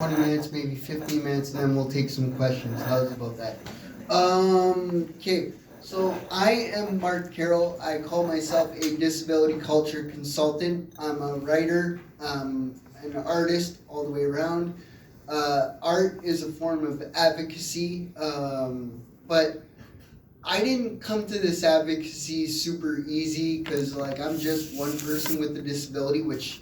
20 minutes, maybe 15 minutes, and then we'll take some questions. How's about that? Okay, so I am Mark Carroll. I call myself a disability culture consultant. I'm a writer, an artist all the way around. Art is a form of advocacy, but I didn't come to this advocacy super easy because, like, I'm just one person with a disability, which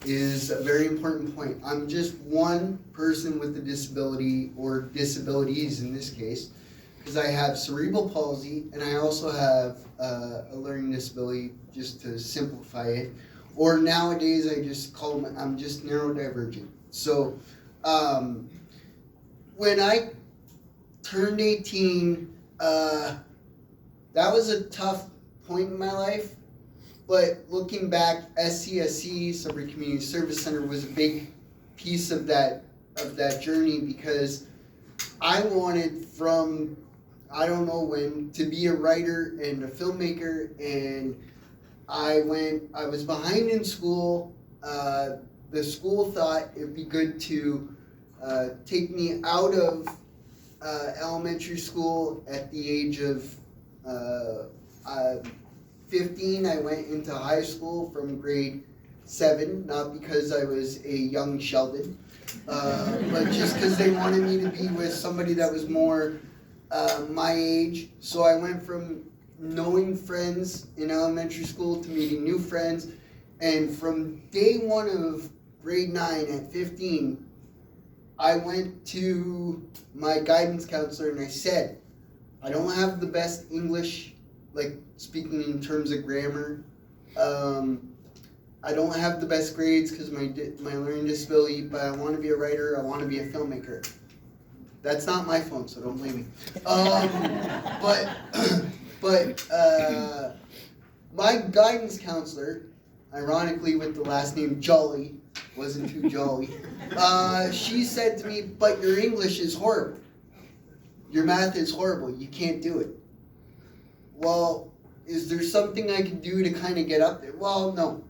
is a very important point. I'm just one person with a disability, or disabilities in this case, because I have cerebral palsy and I also have a learning disability, just to simplify it. Or nowadays I just call them, I'm just neurodivergent. So when I turned 18, that was a tough point in my life. But looking back, SCSC, Sudbury Community Service Center, was a big piece of that journey, because I wanted from, I don't know when, to be a writer and a filmmaker, and I was behind in school. The school thought it'd be good to take me out of elementary school at the age of 15. I went into high school from grade 7, not because I was a young Sheldon, but just because they wanted me to be with somebody that was more my age. So I went from knowing friends in elementary school to meeting new friends, and from day 1 of grade 9 at 15, I went to my guidance counselor and I said, I don't have the best English, like speaking in terms of grammar. I don't have the best grades because my learning disability, but I want to be a writer, I want to be a filmmaker. That's not my phone, so don't blame me. But my guidance counselor, ironically with the last name Jolly, wasn't too jolly, she said to me, but your English is horrible. Your math is horrible, you can't do it. Well, is there something I can do to kind of get up there? Well, no.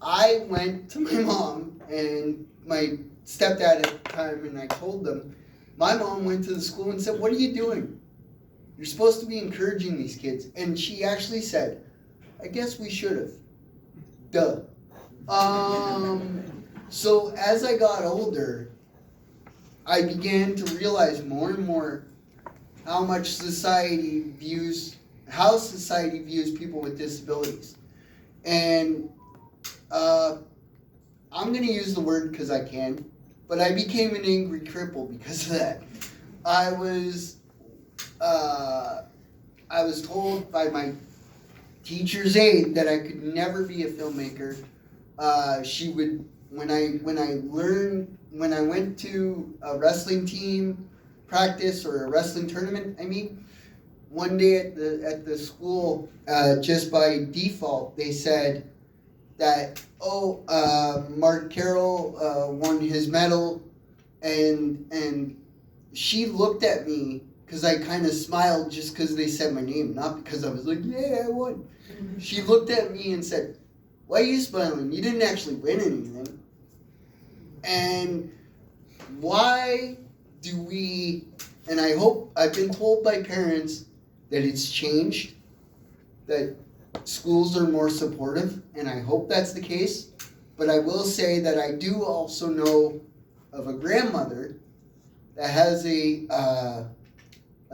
I went to my mom and my stepdad at the time, and I told them. My mom went to the school and said, what are you doing? You're supposed to be encouraging these kids. And she actually said, I guess we should have. Duh. So as I got older, I began to realize more and more how society views people with disabilities. And I'm going to use the word because I can, but I became an angry cripple because of that. I was told by my teacher's aide that I could never be a filmmaker. She would, when I went to a wrestling team practice or a wrestling tournament, one day at the school, just by default, they said that, Mark Carroll won his medal, and she looked at me because I kind of smiled just because they said my name, not because I was like, yeah, I won. She looked at me and said, why are you smiling? You didn't actually win anything. And why do we, and I've been told by parents that it's changed, that schools are more supportive, and I hope that's the case. But I will say that I do also know of a grandmother that has a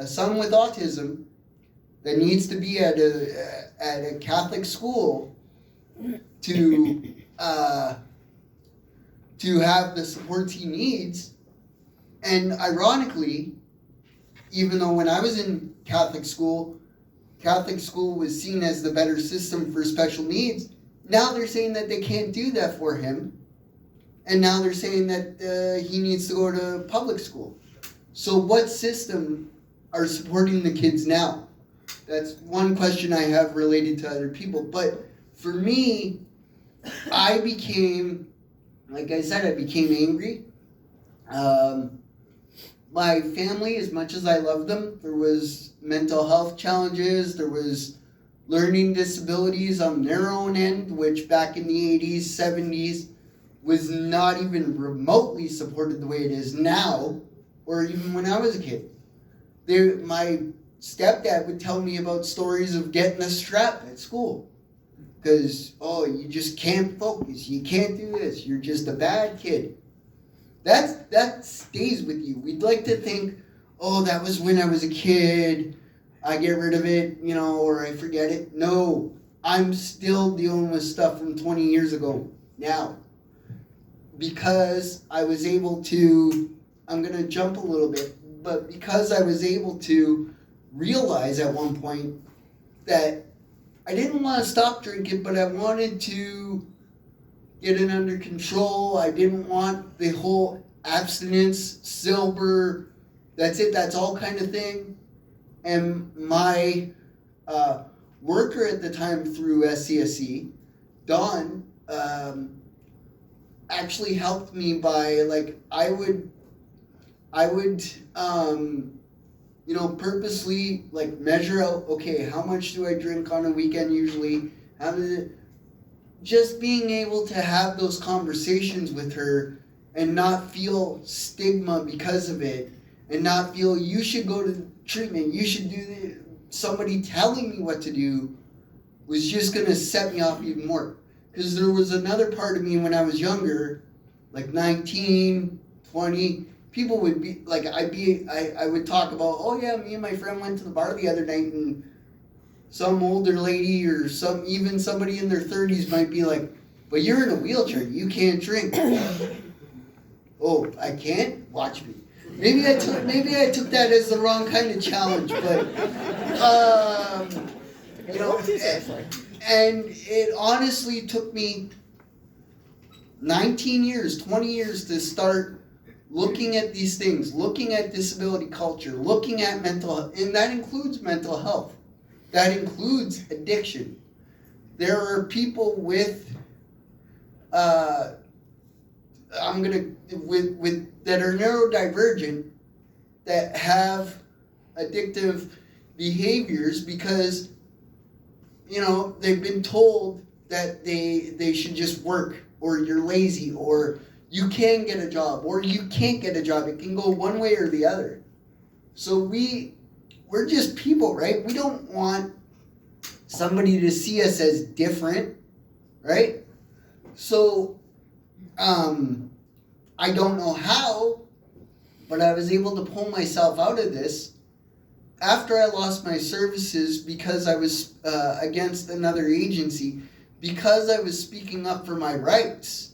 son with autism that needs to be at a Catholic school to have the supports he needs. And ironically, even though when I was in Catholic school was seen as the better system for special needs, now they're saying that they can't do that for him. And now they're saying that he needs to go to public school. So what system are supporting the kids now? That's one question I have related to other people. But for me, I became angry. My family, as much as I love them, there was mental health challenges, there was learning disabilities on their own end, which back in the 80s, 70s, was not even remotely supported the way it is now, or even when I was a kid. My stepdad would tell me about stories of getting a strap at school. Because, you just can't focus. You can't do this. You're just a bad kid. That stays with you. We'd like to think, that was when I was a kid. I get rid of it, or I forget it. No, I'm still dealing with stuff from 20 years ago now. Because I was able to, I'm going to jump a little bit, but because I was able to realize at one point that I didn't want to stop drinking, but I wanted to get it under control. I didn't want the whole abstinence, sober, that's it, that's all kind of thing. And my worker at the time through SCSE, Don, actually helped me by, I would purposely measure out, okay, how much do I drink on a weekend usually? Just being able to have those conversations with her and not feel stigma because of it, and not feel you should go to treatment, you should do this. Somebody telling me what to do was just going to set me off even more. Because there was another part of me when I was younger, 19, 20, people would be, I would talk about, me and my friend went to the bar the other night, and some older lady or even somebody in their 30s might be like, but you're in a wheelchair, you can't drink. Oh, I can't? Watch me. Maybe I took that as the wrong kind of challenge, but and it honestly took me 19 years, 20 years to start looking at these things, looking at disability culture, looking at mental health, and that includes mental health. That includes addiction. There are people with that are neurodivergent that have addictive behaviors because they've been told that they should just work, or you're lazy, or you can get a job, or you can't get a job. It can go one way or the other. So we're just people, right? We don't want somebody to see us as different, right? So I don't know how, but I was able to pull myself out of this after I lost my services because I was against another agency, because I was speaking up for my rights.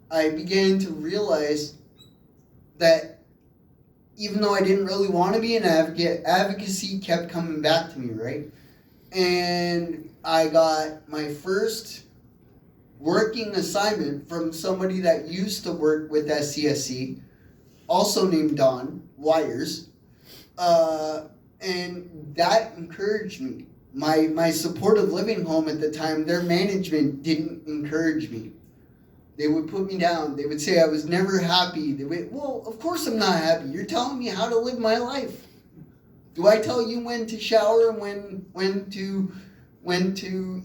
I began to realize that even though I didn't really want to be an advocate, advocacy kept coming back to me, right? And I got my first working assignment from somebody that used to work with SCSE, also named Don Wires, and that encouraged me. My supportive living home at the time, their management didn't encourage me. They would put me down. They would say I was never happy. They would, well, of course I'm not happy. You're telling me how to live my life. Do I tell you when to shower and when to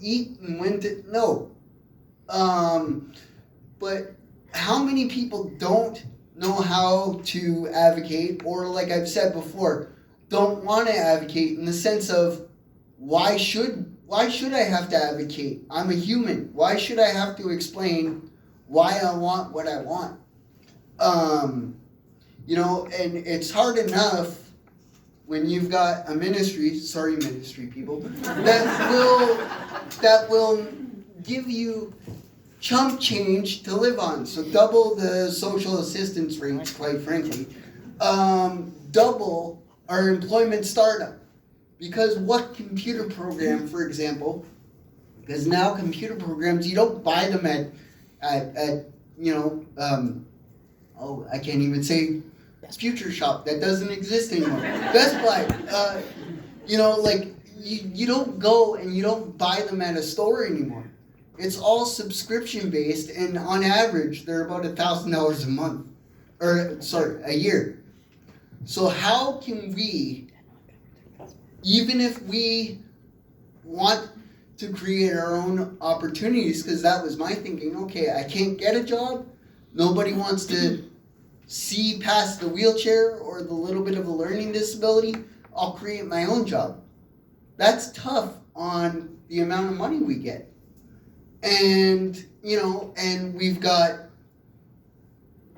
eat and when to no? But how many people don't know how to advocate, or like I've said before, don't want to advocate in the sense of why should I have to advocate? I'm a human. Why should I have to explain why I want what I want? And it's hard enough when you've got a ministry people, that will give you chump change to live on. So double the social assistance rates, quite frankly. Double our employment startup. Because what computer program, for example, because now computer programs, you don't buy them at I can't even say Future Shop, that doesn't exist anymore. Best Buy, you don't go and you don't buy them at a store anymore. It's all subscription based, and on average, they're about $1,000 a month, a year. So how can we, even if we want to create our own opportunities, because that was my thinking. Okay, I can't get a job. Nobody wants to see past the wheelchair or the little bit of a learning disability. I'll create my own job. That's tough on the amount of money we get. And, and we've got,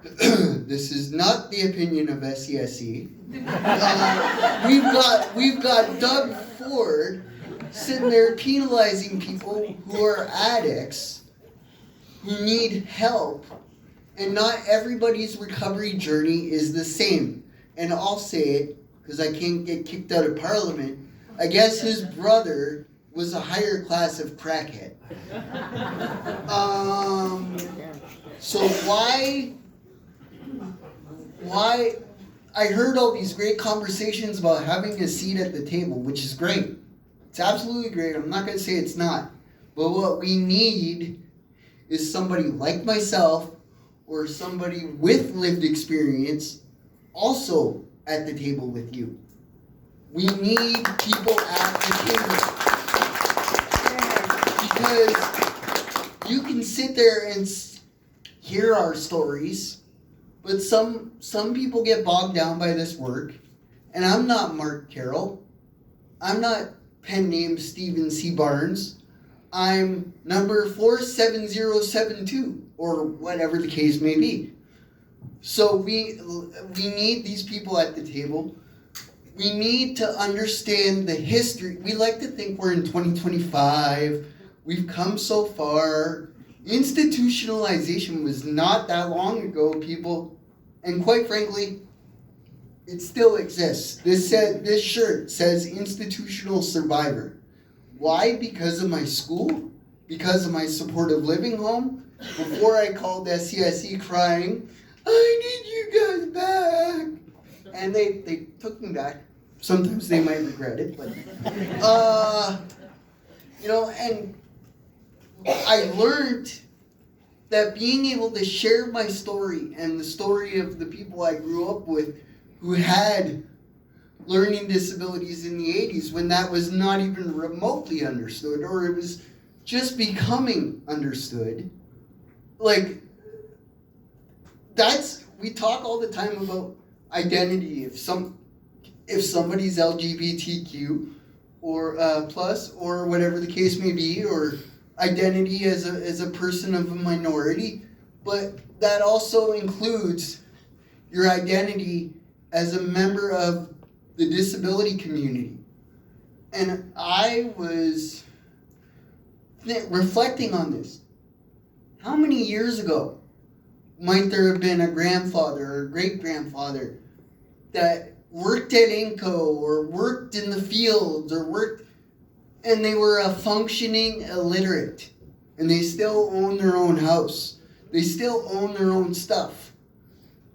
this is not the opinion of SESE. We've got Doug Ford sitting there penalizing people who are addicts, who need help, and not everybody's recovery journey is the same. And I'll say it, because I can't get kicked out of Parliament. I guess his brother was a higher class of crackhead. So why, I heard all these great conversations about having a seat at the table, which is great. It's absolutely great. I'm not going to say it's not. But what we need is somebody like myself or somebody with lived experience also at the table with you. We need people at the table. Because you can sit there and hear our stories, but some people get bogged down by this work. And I'm not Mark Carroll. I'm not pen name Stephen C. Barnes. I'm number 47072, or whatever the case may be. So we need these people at the table. We need to understand the history. We like to think we're in 2025. We've come so far. Institutionalization was not that long ago, people. And quite frankly, it still exists. This shirt says institutional survivor. Why? Because of my school? Because of my supportive living home? Before I called SESE crying, I need you guys back. And they took me back. Sometimes they might regret it, but and I learned that being able to share my story and the story of the people I grew up with who had learning disabilities in the 80s, when that was not even remotely understood, or it was just becoming understood. Like, we talk all the time about identity. If somebody's LGBTQ or plus, or whatever the case may be, or identity as a person of a minority, but that also includes your identity as a member of the disability community. And I was reflecting on this. How many years ago might there have been a grandfather or a great-grandfather that worked at Inco or worked in the fields and they were a functioning illiterate, and they still own their own house. They still own their own stuff.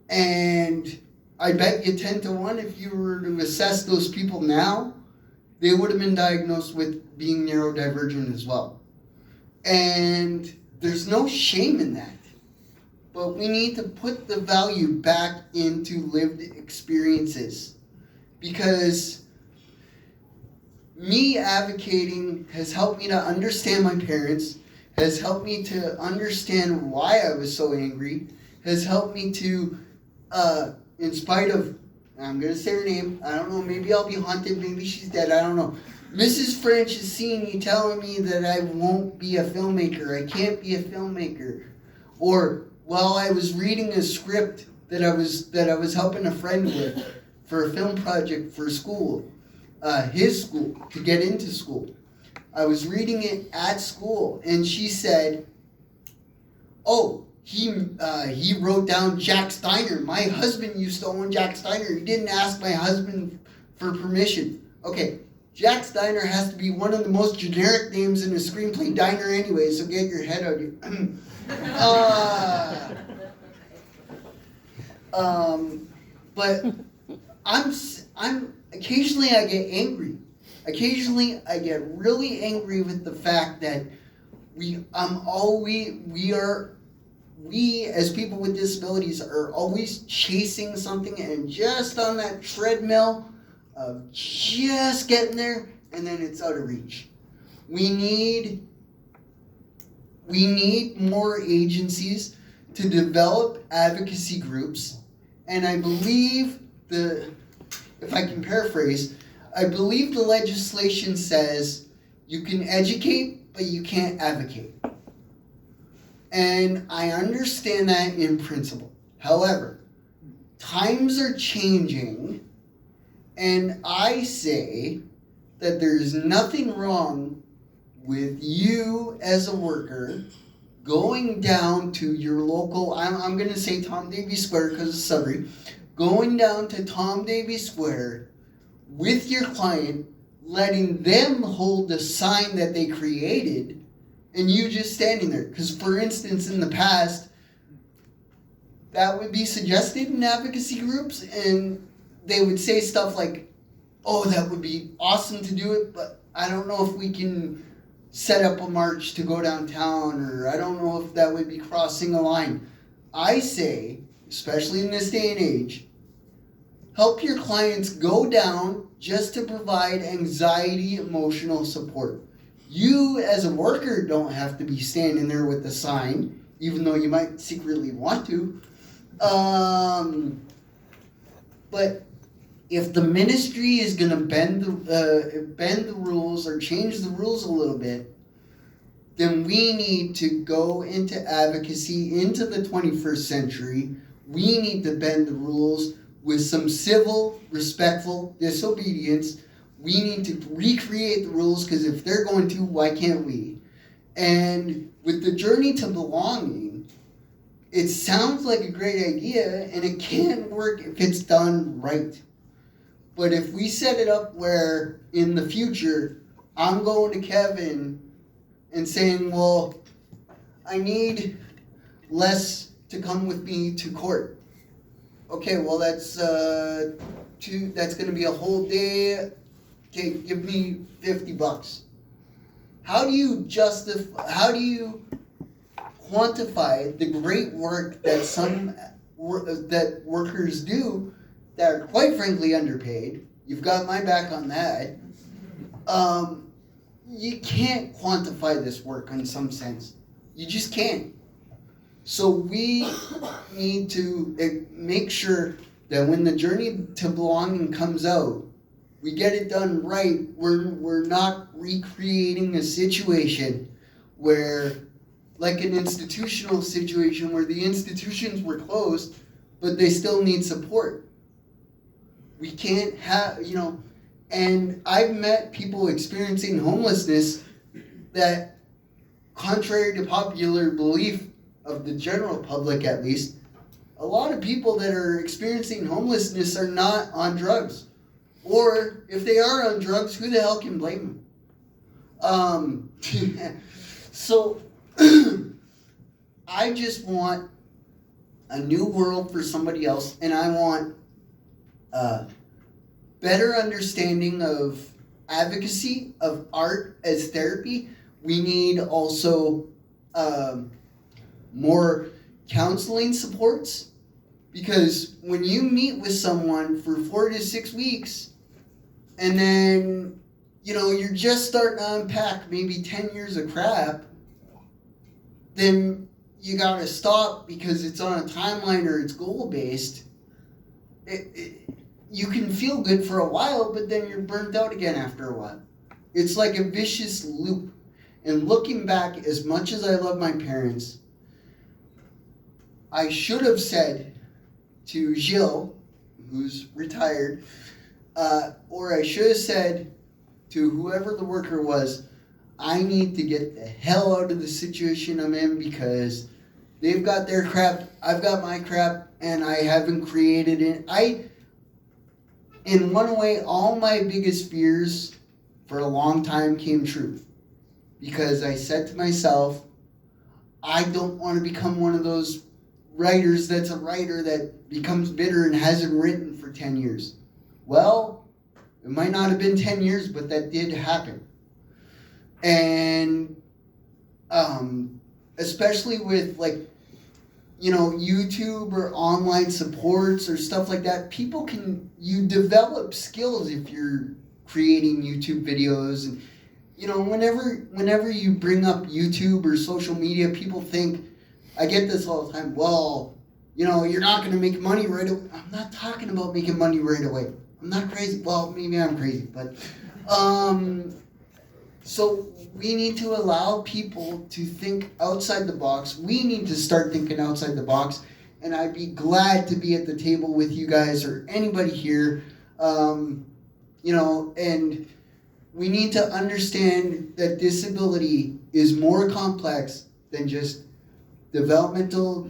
And I bet you 10 to 1, if you were to assess those people now, they would have been diagnosed with being neurodivergent as well. And there's no shame in that. But we need to put the value back into lived experiences. Because me advocating has helped me to understand my parents, has helped me to understand why I was so angry, has helped me to, in spite of, I'm going to say her name, I don't know, maybe I'll be haunted, maybe she's dead, I don't know. Mrs. French is seeing me telling me that I won't be a filmmaker, I can't be a filmmaker. Or while I was reading a script that I was helping a friend with for a film project for school, his school, to get into school. I was reading it at school, and she said, oh, he wrote down Jack Steiner. My husband used to own Jack Steiner. He didn't ask my husband for permission. Okay, Jack Steiner has to be one of the most generic names in a screenplay diner anyway, so get your head out of here. But I'm occasionally I get angry. Occasionally I get really angry with the fact that we as people with disabilities are always chasing something and just on that treadmill of just getting there, and then it's out of reach. We need more agencies to develop advocacy groups, and I believe if I can paraphrase, I believe the legislation says you can educate, but you can't advocate. And I understand that in principle. However, times are changing, and I say that there's nothing wrong with you as a worker going down to your local, I'm going to say Tom Davies Square because it's Sudbury, going down to Tom Davies Square with your client, letting them hold the sign that they created, and you just standing there. Because, for instance, in the past, that would be suggested in advocacy groups, and they would say stuff like, oh, that would be awesome to do it, but I don't know if we can set up a march to go downtown, or I don't know if that would be crossing a line. I say, especially in this day and age, help your clients go down just to provide anxiety, emotional support. You as a worker don't have to be standing there with the sign, even though you might secretly want to. But if the ministry is going to bend the rules or change the rules a little bit, then we need to go into advocacy into the 21st century. We need to bend the rules with some civil, respectful disobedience. We need to recreate the rules, because if they're going to, why can't we? And with the journey to belonging, it sounds like a great idea, and it can work if it's done right. But if we set it up where in the future, I'm going to Kevin and saying, well, I need Les to come with me to court. Okay, well, that's going to be a whole day. Okay, give me $50. How do you quantify the great work that that workers do that are quite frankly underpaid? You've got my back on that. You can't quantify this work in some sense. You just can't. So we need to make sure that when the journey to belonging comes out, we get it done right. We're not recreating a situation where, like an institutional situation where the institutions were closed, but they still need support. We can't have, and I've met people experiencing homelessness that, contrary to popular belief of the general public at least, a lot of people that are experiencing homelessness are not on drugs. Or if they are on drugs, who the hell can blame them? So I just want a new world for somebody else, and I want better understanding of advocacy, of art as therapy. We need also more counseling supports, because when you meet with someone for 4 to 6 weeks, and then you're just starting to unpack maybe 10 years of crap, then you gotta stop because it's on a timeline or it's goal-based. You can feel good for a while, but then you're burnt out again after a while. It's like a vicious loop. And looking back, as much as I love my parents, I should have said to Gilles, who's retired, or I should have said to whoever the worker was, I need to get the hell out of the situation I'm in, because they've got their crap, I've got my crap, and I haven't created it. In one way, all my biggest fears for a long time came true, because I said to myself, I don't want to become one of those writers that's a writer that becomes bitter and hasn't written for 10 years. Well, it might not have been 10 years, but that did happen. And especially with YouTube or online supports or stuff like that, you develop skills if you're creating YouTube videos, and you know, whenever you bring up YouTube or social media, people think, I get this all the time, well, you know, you're not going to make money right away. I'm not talking about making money right away. I'm not crazy. Well, maybe I'm crazy, but so we need to allow people to think outside the box. We need to start thinking outside the box, and I'd be glad to be at the table with you guys or anybody here, you know, and we need to understand that disability is more complex than just developmental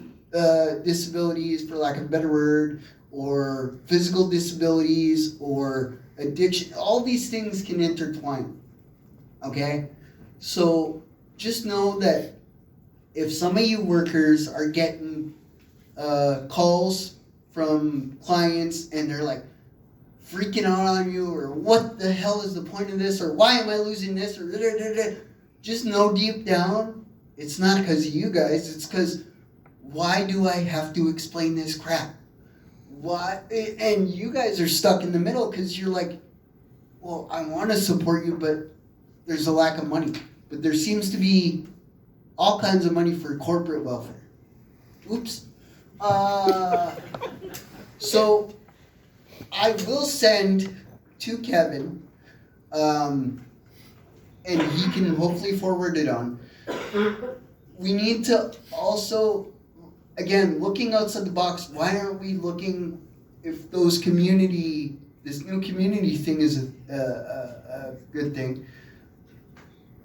disabilities, for lack of a better word, or physical disabilities, or addiction. All these things can intertwine, okay? So just know that if some of you workers are getting calls from clients and they're like freaking out on you, or what the hell is the point of this, or why am I losing this, or just know deep down, it's not because of you guys, it's because why do I have to explain this crap? Why? And you guys are stuck in the middle because you're like, well, I want to support you, but there's a lack of money. But there seems to be all kinds of money for corporate welfare. Oops. So I will send to Kevin, and he can hopefully forward it on. We need to also, again, looking outside the box, why aren't we looking if this new community thing is a good thing?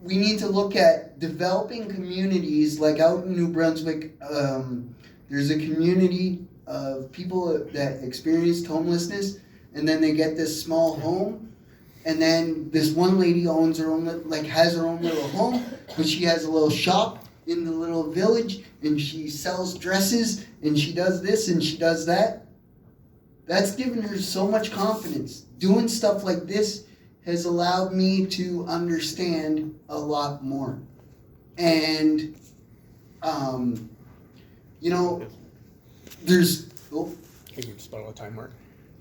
We need to look at developing communities, like out in New Brunswick, there's a community of people that experienced homelessness, and then they get this small home, and then this one lady owns her own, has her own little home, but she has a little shop in the little village, and she sells dresses, and she does this and she does that. That's given her so much confidence. Doing stuff like this has allowed me to understand a lot more. And, you know, there's... Oh. You can spell a time mark.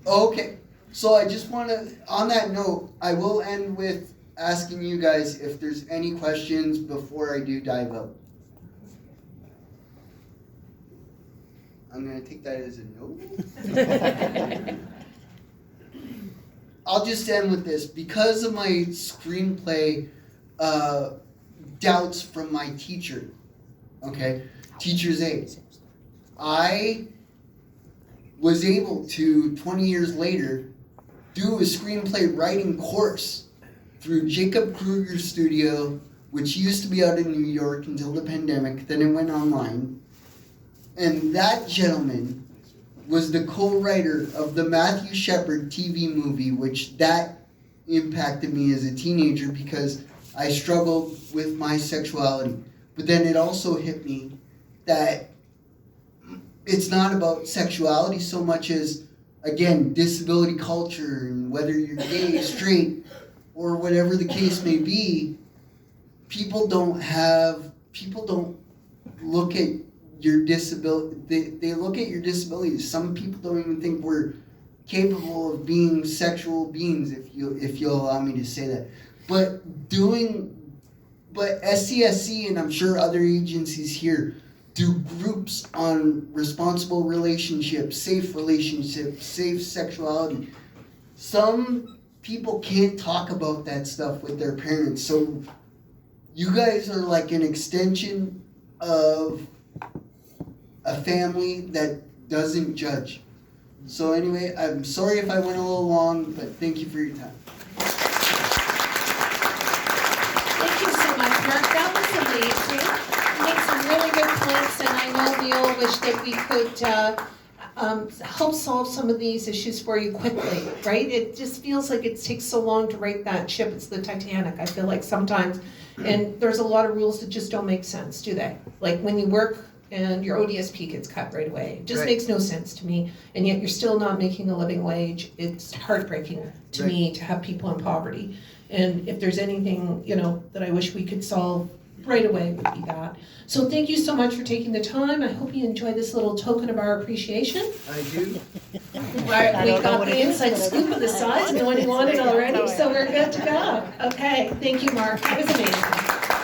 Okay. So I just want to, on that note, I will end with asking you guys if there's any questions before I do dive out. I'm going to take that as a no. I'll just end with this. Because of my screenplay doubts from my teacher, okay, teacher's aide, I was able to, 20 years later, do a screenplay writing course through Jacob Kruger's studio, which used to be out in New York until the pandemic, then it went online. And that gentleman was the co-writer of the Matthew Shepard TV movie, which that impacted me as a teenager because I struggled with my sexuality. But then it also hit me that it's not about sexuality so much as, again, disability culture, and whether you're gay, straight, or whatever the case may be, people don't look at your disability. They look at your disabilities. Some people don't even think we're capable of being sexual beings, if you'll allow me to say that. But SCSC, and I'm sure other agencies here, do groups on responsible relationships, safe sexuality. Some people can't talk about that stuff with their parents. So you guys are like an extension of a family that doesn't judge. So anyway, I'm sorry if I went a little long, but thank you for your time. Thank you so much, Mark. That was amazing. You made some really good points, and I know we all wish that we could help solve some of these issues for you quickly, right? It just feels like it takes so long to right that ship. It's the Titanic, I feel like sometimes. And there's a lot of rules that just don't make sense, do they? Like when you work and your ODSP gets cut right away. It just makes no sense to me. And yet you're still not making a living wage. It's heartbreaking to me to have people in poverty. And if there's anything, that I wish we could solve right away would be that. So thank you so much for taking the time. I hope you enjoy this little token of our appreciation. I do. Right, I we don't know got what the it is, inside but I scoop of the size, no one wanted already, so we're good to go. Okay, thank you, Mark, that was amazing.